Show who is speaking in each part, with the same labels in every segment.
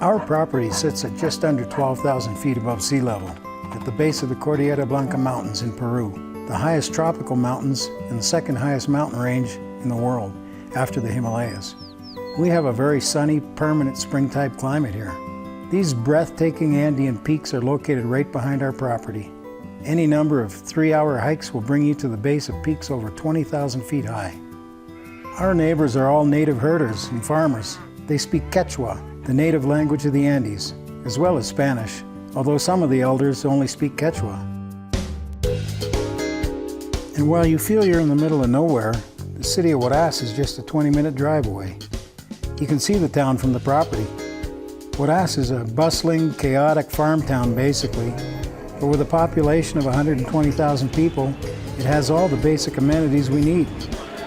Speaker 1: Our property sits at just under 12,000 feet above sea level at the base of the Cordillera Blanca Mountains in Peru, the highest tropical mountains and the second highest mountain range in the world after the Himalayas. We have a very sunny, permanent spring-type climate here. These breathtaking Andean peaks are located right behind our property. Any number of 3-hour hikes will bring you to the base of peaks over 20,000 feet high. Our neighbors are all native herders and farmers. They speak Quechua, the native language of the Andes, as well as Spanish, although some of the elders only speak Quechua. And while you feel you're in the middle of nowhere, the city of Huaraz is just a 20-minute drive away. You can see the town from the property. Huaraz is a bustling, chaotic farm town basically, but with a population of 120,000 people, it has all the basic amenities we need,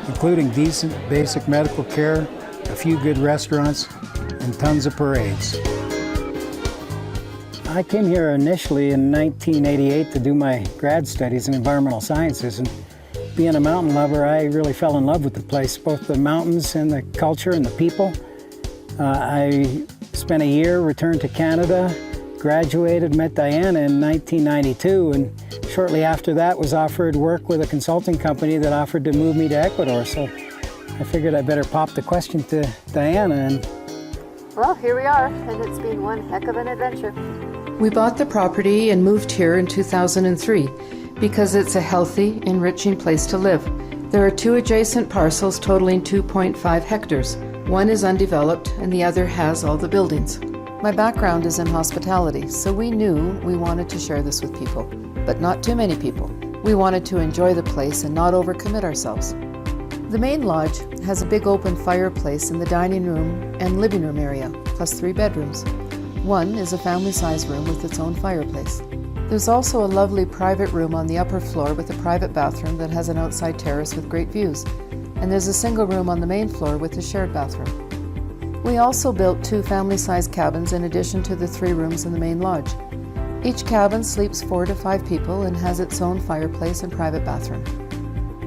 Speaker 1: including decent basic medical care, a few good restaurants, and tons of parades. I came here initially in 1988 to do my grad studies in environmental sciences, and being a mountain lover, I really fell in love with the place, both the mountains and the culture and the people. I spent a year, returned to Canada, graduated, met Diana in 1992, and shortly after that was offered work with a consulting company that offered to move me to Ecuador. So I figured I'd better pop the question to Diana. And
Speaker 2: well, here we are, and it's been one heck of an adventure.
Speaker 3: We bought the property and moved here in 2003 because it's a healthy, enriching place to live. There are 2 adjacent parcels totaling 2.5 hectares. One is undeveloped and the other has all the buildings. My background is in hospitality, so we knew we wanted to share this with people, but not too many people. We wanted to enjoy the place and not overcommit ourselves. The main lodge has a big open fireplace in the dining room and living room area, plus 3 bedrooms. One is a family-size room with its own fireplace. There's also a lovely private room on the upper floor with a private bathroom that has an outside terrace with great views. And there's a single room on the main floor with a shared bathroom. We also built 2 family-sized cabins in addition to the 3 rooms in the main lodge. Each cabin sleeps 4 to 5 people and has its own fireplace and private bathroom.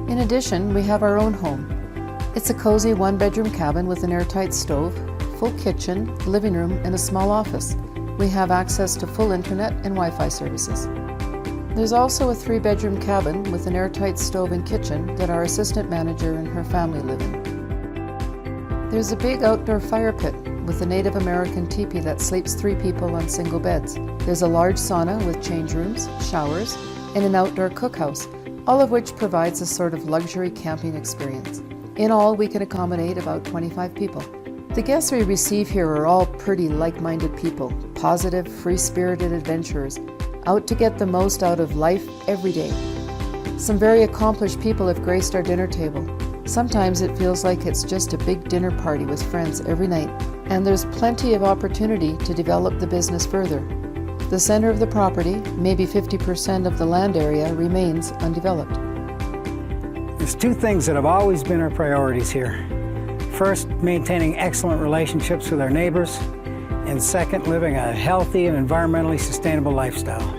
Speaker 3: In addition, we have our own home. It's a cozy 1-bedroom cabin with an airtight stove, full kitchen, living room, and a small office. We have access to full internet and Wi-Fi services. There's also a 3-bedroom cabin with an airtight stove and kitchen that our assistant manager and her family live in. There's a big outdoor fire pit with a Native American teepee that sleeps 3 people on single beds. There's a large sauna with change rooms, showers, and an outdoor cookhouse, all of which provides a sort of luxury camping experience. In all, we can accommodate about 25 people. The guests we receive here are all pretty like-minded people, positive, free-spirited adventurers, out to get the most out of life every day. Some very accomplished people have graced our dinner table. Sometimes it feels like it's just a big dinner party with friends every night, and there's plenty of opportunity to develop the business further. The center of the property, maybe 50% of the land area, remains undeveloped.
Speaker 1: There's 2 things that have always been our priorities here. First, maintaining excellent relationships with our neighbors, and second, living a healthy and environmentally sustainable lifestyle.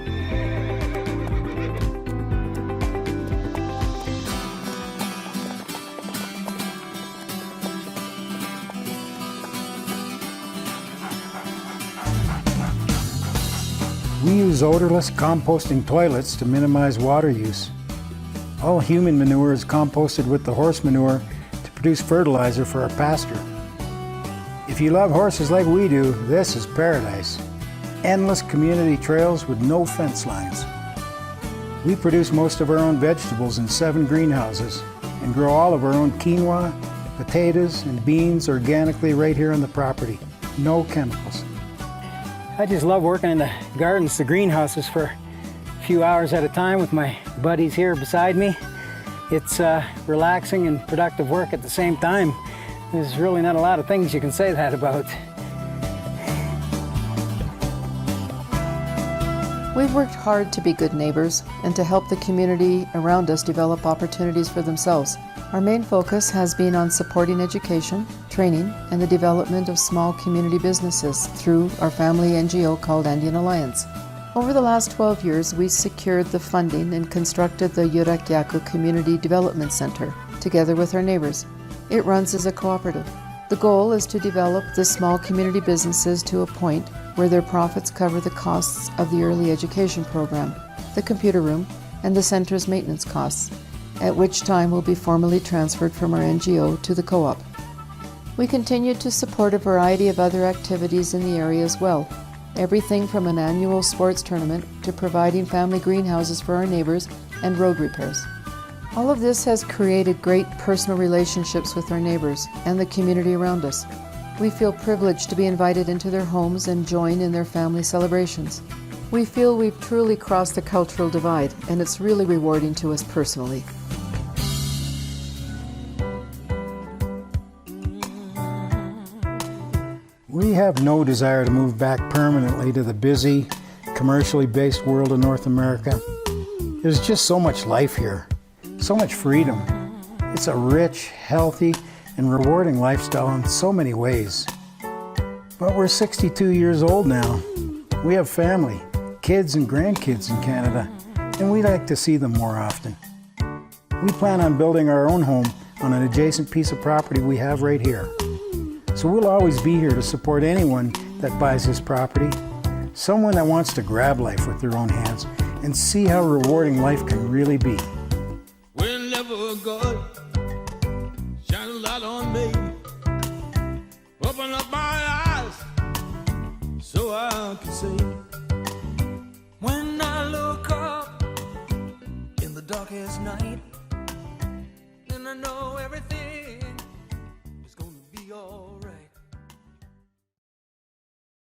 Speaker 1: We use odorless composting toilets to minimize water use. All human manure is composted with the horse manure to produce fertilizer for our pasture. If you love horses like we do, this is paradise. Endless community trails with no fence lines. We produce most of our own vegetables in 7 greenhouses and grow all of our own quinoa, potatoes, and beans organically right here on the property. No chemicals. I just love working in the gardens, the greenhouses, for a few hours at a time with my buddies here beside me. It's relaxing and productive work at the same time. There's really not a lot of things you can say that about.
Speaker 3: We've worked hard to be good neighbors and to help the community around us develop opportunities for themselves. Our main focus has been on supporting education, training, and the development of small community businesses through our family NGO called Andean Alliance. Over the last 12 years, we secured the funding and constructed the Yuracyacu Community Development Center together with our neighbors. It runs as a cooperative. The goal is to develop the small community businesses to a point where their profits cover the costs of the early education program, the computer room, and the center's maintenance costs, at which time will be formally transferred from our NGO to the co-op. We continue to support a variety of other activities in the area as well, everything from an annual sports tournament to providing family greenhouses for our neighbors and road repairs. All of this has created great personal relationships with our neighbors and the community around us. We feel privileged to be invited into their homes and join in their family celebrations. We feel we've truly crossed the cultural divide, and it's really rewarding to us personally.
Speaker 1: We have no desire to move back permanently to the busy, commercially based world of North America. There's just so much life here, so much freedom. It's a rich, healthy, and rewarding lifestyle in so many ways. But we're 62 years old now. We have family, kids and grandkids in Canada, and we'd like to see them more often. We plan on building our own home on an adjacent piece of property we have right here. So we'll always be here to support anyone that buys this property, someone that wants to grab life with their own hands and see how rewarding life can really be.
Speaker 4: Whenever God shine a light on me, open up my eyes so I can see.